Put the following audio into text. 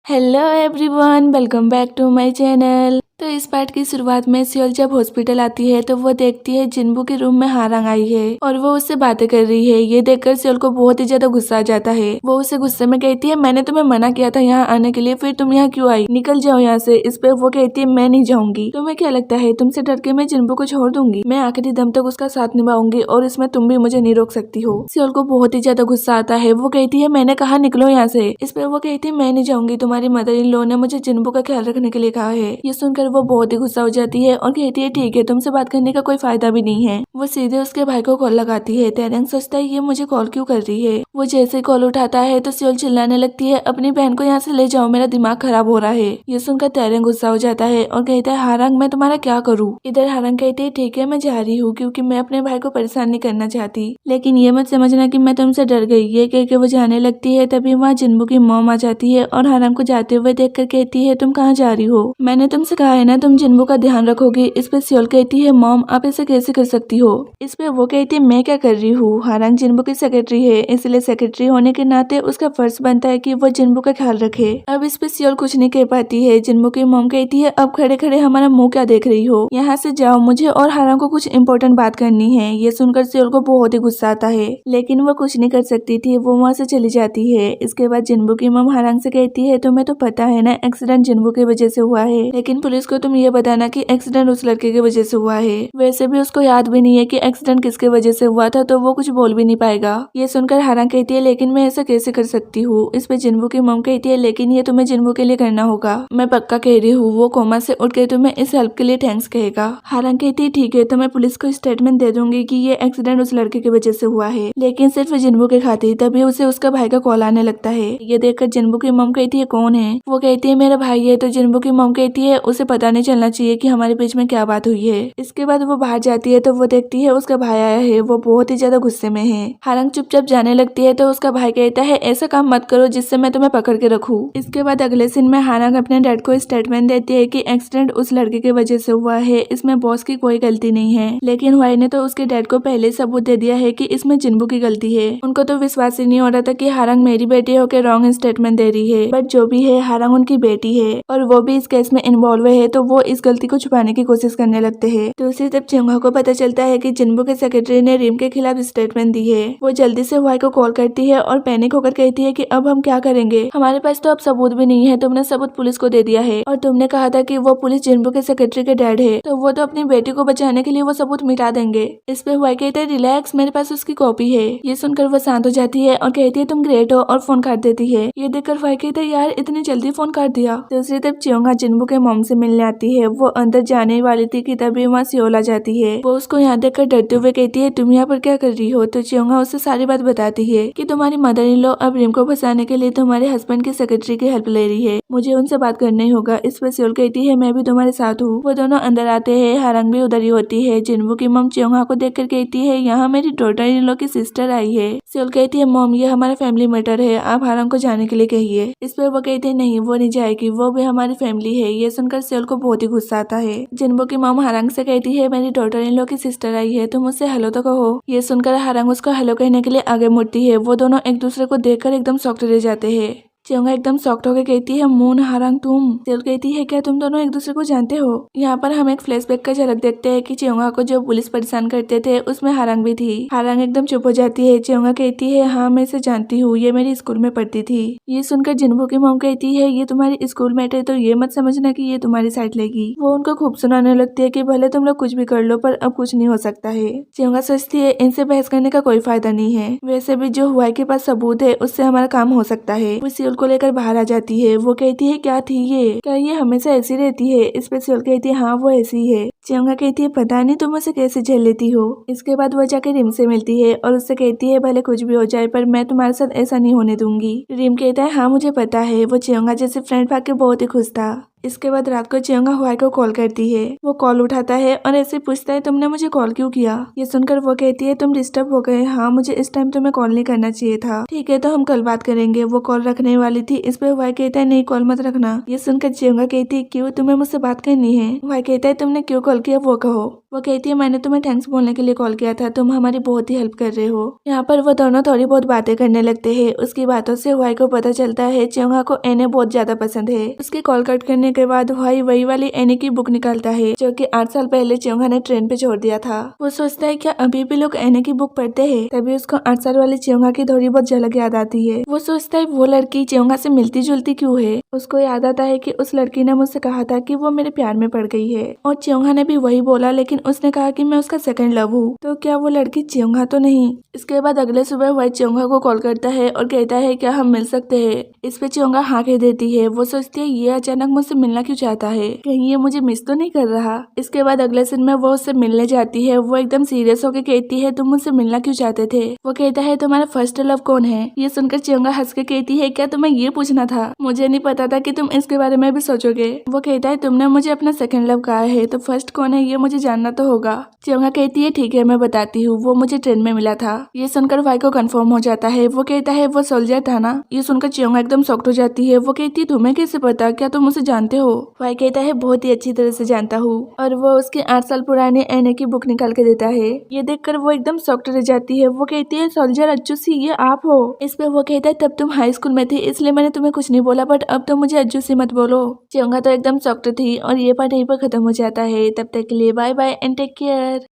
Hello everyone, welcome back to my channel. तो इस part की शुरुआत में सियोल जब हॉस्पिटल आती है तो वो देखती है जिन्बू के रूम में हारंग आई है और वो उससे बातें कर रही है। ये देखकर सियोल को बहुत ही ज्यादा गुस्सा आ जाता है। वो उसे गुस्से में कहती है, मैंने तुम्हें मना किया था यहाँ आने के लिए, फिर तुम यहाँ क्यों आई? निकल जाओ यहाँ से। इस पे वो कहती है, मैं नहीं जाऊंगी। तुम्हें क्या लगता है तुमसे डर के मैं जिन्बू को छोड़ दूंगी? मैं आखिरी दम तक उसका साथ निभाऊंगी और इसमें तुम भी मुझे नहीं रोक सकती हो। सियोल को बहुत ही ज्यादा गुस्सा आता है। वो कहती है, मैंने कहा निकलो यहाँ से। इस पे वो कहती है, मैं नहीं जाऊंगी, तुम्हारी मदर इन लॉ ने मुझे जिन्बू का ख्याल रखने के लिए कहा है। ये सुनकर वो बहुत ही गुस्सा हो जाती है और कहती है, ठीक है, तुमसे बात करने का कोई फायदा भी नहीं है। वो सीधे उसके भाई को कॉल लगाती है। तेरेंग सोचता है ये मुझे कॉल क्यों कर रही है। वो जैसे कॉल उठाता है तो सियोल चिल्लाने लगती है, अपनी बहन को यहाँ से ले जाओ, मेरा दिमाग खराब हो रहा है। ये सुनकर तेरेंग गुस्सा हो जाता है और कहता है, हारंग मैं तुम्हारा क्या करूँ? इधर हारंग कहती है, ठीक है मैं जा रही हूँ क्योंकि मैं अपने भाई को परेशान नहीं करना चाहती, लेकिन ये मत समझना कि मैं तुमसे डर गई। ये कह के वो जाने लगती है। तभी वहाँ जिन्बू की मॉम आ जाती है और हारंग को जाते हुए देख कर कहती है, तुम कहाँ जा रही हो? मैंने तुमसे कहा है ना तुम जिन्बू का ध्यान रखोगी। इस पे सियोल कहती है, मॉम आप ऐसे कैसे कर सकती हो? इस पे वो कहती है, मैं क्या कर रही हूँ? हारंग जिन्बू की सेक्रेटरी है, इसलिए सेक्रेटरी होने के नाते उसका फर्ज बनता है कि वो जिन्बू का ख्याल रखे। अब इस पे सियोल कुछ नहीं कह पाती है। जिन्बू की मॉम कहती है, अब खड़े खड़े हमारा मुंह क्या देख रही हो? यहाँ से जाओ, मुझे और हारंग को कुछ इम्पोर्टेंट बात करनी है। ये सुनकर सियोल को बहुत ही गुस्सा आता है, लेकिन वो कुछ नहीं कर सकती थी। वो वहाँ से चली जाती है। इसके बाद जिन्बू की मॉम हारंग से कहती है, तुम्हें तो पता है ना एक्सीडेंट जिन्बू की वजह से हुआ है, लेकिन पुलिस को तुम ये बताना कि एक्सीडेंट उस लड़के की वजह से हुआ है। वैसे भी उसको याद भी नहीं है कि एक्सीडेंट किसके वजह से हुआ था, तो वो कुछ बोल भी नहीं पाएगा। ये सुनकर हारंग कहती है, लेकिन मैं ऐसा कैसे कर सकती हूँ? इस पे जिन्बू की मॉम कहती है, लेकिन ये तुम्हें जिन्बू के लिए करना होगा। मैं पक्का कह रही हूँ, वो कोमा से उठ के तुम्हें इस हेल्प के लिए थैंक्स कहेगा। हारंग कहती है, ठीक है, तो मैं पुलिस को स्टेटमेंट दे दूंगी कि ये एक्सीडेंट उस लड़के की वजह से हुआ है, लेकिन सिर्फ जिन्बू के खातिर। तभी उसे उसका भाई का कॉल आने लगता है। ये देखकर जिन्बू की मॉम कहती है, कौन है? वो कहती है, मेरा भाई है। तो जिन्बू की मॉम कहती है, उसे पता नहीं चलना चाहिए कि हमारे बीच में क्या बात हुई है। इसके बाद वो बाहर जाती है तो वो देखती है उसका भाई आया है। वो बहुत ही ज्यादा गुस्से में है। हारंग चुपचाप जाने लगती है तो उसका भाई कहता है, ऐसा काम मत करो जिससे मैं तुम्हें पकड़ के रखूं। इसके बाद अगले सीन में हारंग अपने डैड को स्टेटमेंट देती है कि एक्सीडेंट उस लड़के की वजह से हुआ है, इसमें बॉस की कोई गलती नहीं है। लेकिन हुआई ने तो उसके डैड को पहले सबूत दे दिया है कि इसमें जिन्बू की गलती है। उनको तो विश्वास ही नहीं हो रहा था कि हारंग मेरी बेटी होकर रॉन्ग स्टेटमेंट दे रही है, बट जो भी है हारंग उनकी बेटी है और वो भी इस केस में इन्वॉल्व है, तो वो इस गलती को छुपाने की कोशिश करने लगते हैं। दूसरी तरफ चिंगहा को पता चलता है कि जिन्बू के सेक्रेटरी ने रिम के खिलाफ स्टेटमेंट दी है। वो जल्दी से हुआई को कॉल करती है और पैनिक होकर कहती है कि अब हम क्या करेंगे? हमारे पास तो अब सबूत भी नहीं है। तुमने सबूत पुलिस को दे दिया है और तुमने कहा था कि वो पुलिस जिन्बू के सेक्रेटरी के डैड है, तो वो तो अपनी बेटी को बचाने के लिए वो सबूत मिटा देंगे। इस पे हुआई कहते हैं, रिलैक्स, मेरे पास उसकी कॉपी है। ये सुनकर वो शांत हो जाती है और कहती है, तुम ग्रेट हो, और फोन काट देती है। ये देखकर हुआई कहते हैं, यार इतनी जल्दी फोन काट दिया। दूसरी तरफ चियोंगा जिन्बू के मॉम से मिलने आती है। वो अंदर जाने वाली थी कि तभी वहाँ सियोल आ जाती है। वो उसको यहाँ देखकर डरते हुए कहती है, तुम यहाँ पर क्या कर रही हो? तो चियोंगा उससे सारी बात बताती है कि तुम्हारी मदर इन लॉ अब रिम को फंसाने के लिए तुम्हारे हस्बैंड की सेक्रेटरी की हेल्प ले रही है, मुझे उनसे बात करना ही होगा। इस पर सियोल कहती है, मैं भी तुम्हारे साथ हूँ। वो दोनों अंदर आते हैं। हारंग भी उधर ही होती है। जिन्बू की मॉम चियोंगा को देखकर कहती है, यहाँ मेरी डॉटर इन लॉ की सिस्टर आई है। सियोल कहती है, मॉम ये हमारा फैमिली मैटर है, आप हारंग को जाने के लिए कहिए। इस पर वो कहते हैं, नहीं वो नहीं जाएगी, वो भी हमारी फैमिली है। ये सुनकर सियोल को बहुत ही गुस्सा आता है। जिन्बू की मॉम हारंग से कहती है, मेरी डॉटर इन लॉ की सिस्टर आई है, तुम उससे हेलो तो कहो। ये सुनकर हारंग उसको हेलो कहने के लिए आगे मुड़ती है। वो दोनों एक दूसरे को देखकर एकदम शॉक्ड रह जाते हैं। चियोंगा एकदम शॉक्ड होकर कहती है, मून हारंग तुम? सियोल कहती है, क्या तुम दोनों एक दूसरे को जानते हो? यहाँ पर हम एक फ्लैशबैक का झलक देखते हैं कि चियोंगा को जो पुलिस परेशान करते थे उसमें हारंग भी थी। हारंग एकदम चुप हो जाती है। चियोंगा कहती है, हाँ मैं इसे जानती हूँ, ये मेरी स्कूल में पढ़ती थी। ये सुनकर जिन्बू की मॉम कहती है, ये तुम्हारी स्कूल मेट है तो ये मत समझना कि ये तुम्हारी साइड लेगी। वो उनको खूब सुनाने लगती है कि भले तुम लोग कुछ भी कर लो पर अब कुछ नहीं हो सकता है। चियोंगा सोचती है, इनसे बहस करने का कोई फायदा नहीं है, वैसे भी जो हुआ के पास सबूत है उससे हमारा काम हो सकता है। वो सियोल को लेकर बाहर आ जाती है। वो कहती है, क्या थी ये? क्या ये हमेशा ऐसी रहती है? इस पे सियोल कहती है, हाँ वो ऐसी है। चियोंगा कहती है, पता नहीं तुम उसे कैसे झेल लेती हो। इसके बाद वो जाके रिम से मिलती है और उससे कहती है, भले कुछ भी हो जाए पर मैं तुम्हारे साथ ऐसा नहीं होने दूंगी। रिम कहता है, हाँ मुझे पता है। वो चियोंगा जैसे फ्रेंड पाके बहुत ही खुश था। इसके बाद रात को चियोंगा हुआई को कॉल करती है। वो कॉल उठाता है और ऐसे पूछता है, तुमने मुझे कॉल क्यों किया? ये सुनकर वो कहती है, तुम डिस्टर्ब हो गए। हाँ मुझे इस टाइम तुम्हें कॉल नहीं करना चाहिए था। ठीक है तो हम कल बात करेंगे। वो कॉल रखने वाली थी। इस पे हुआई कहता है, नहीं कॉल मत रखना। ये सुनकर चियोंगा कहती है, क्यों, तुम्हें मुझसे बात करनी है? हुआई कहता है, तुमने क्यों कॉल कॉल किया वो कहो। वो कहती है मैंने तुम्हें थैंक्स बोलने के लिए कॉल किया था, तुम हमारी बहुत ही हेल्प कर रहे हो। यहाँ पर वो दोनों थोड़ी बहुत बातें करने लगते हैं। उसकी बातों से वाई को पता चलता है चियोंगा को एने बहुत ज्यादा पसंद है। उसके कॉल कट करने के बाद वाई वही वाली एने की बुक निकालता है जो कि 8 साल पहले चियोंगा ने ट्रेन पे छोड़ दिया था। वो सोचता है क्या अभी भी लोग एने की बुक पढ़ते हैं। तभी उसको 8 साल वाली चियोंगा की थोड़ी बहुत झलक याद आती है। वो सोचता है वो लड़की चियोंगा से मिलती जुलती क्यों है। उसको याद आता है कि उस लड़की ने मुझसे कहा था कि वो मेरे प्यार में पड़ गई है और चियोंगा ने भी वही बोला, लेकिन उसने कहा कि मैं उसका सेकंड लव हूँ। तो क्या वो लड़की चियोंगा तो नहीं। इसके बाद अगले सुबह वाई चियोंगा को कॉल करता है और कहता है क्या हम मिल सकते हैं। इस पे चियोंगा हाँ कह देती है। वो सोचती है ये अचानक मुझसे मिलना क्यों चाहता है, कहीं ये मुझे मिस तो नहीं कर रहा। इसके बाद अगले दिन में वो उससे मिलने जाती है। वो एकदम सीरियस होकर कहती है तुम मुझसे मिलना क्यों चाहते थे। वो कहता है तुम्हारा फर्स्ट लव कौन है। ये सुनकर चियोंगा हंस के कहती है क्या तुम्हें ये पूछना था, मुझे नहीं पता था कि तुम इसके बारे में भी सोचोगे। वो कहता है तुमने मुझे अपना सेकंड लव कहा है तो फर्स्ट कौन है ये मुझे जानना तो होगा। चियोंगा कहती है ठीक है मैं बताती हूँ, वो मुझे ट्रेन में मिला था। ये सुनकर वाई को कंफर्म हो जाता है। वो कहता है वो सोल्जर था ना। ये सुनकर चियोंगा एकदम शॉक्ड हो जाती है। वो कहती है तुम्हें कैसे पता, क्या तुम उसे जानते हो। वाई कहता है बहुत ही अच्छी तरह से जानता हूँ। और वो उसके 8 साल पुराने एने की बुक निकाल के देता है। ये देखकर वो एकदम शॉक्ड रह जाती है। वो कहती है सोल्जर अज्जू सी ये आप हो। इस पे वो कहता है तब तुम हाई स्कूल में थी इसलिए मैंने तुम्हें कुछ नहीं बोला, बट अब तो मुझे अज्जू सी मत बोलो। चियोंगा तो एकदम शॉक्ड थी और ये पार्ट यहीं पर खत्म हो जाता है। तब तक के लिए bye bye and take care.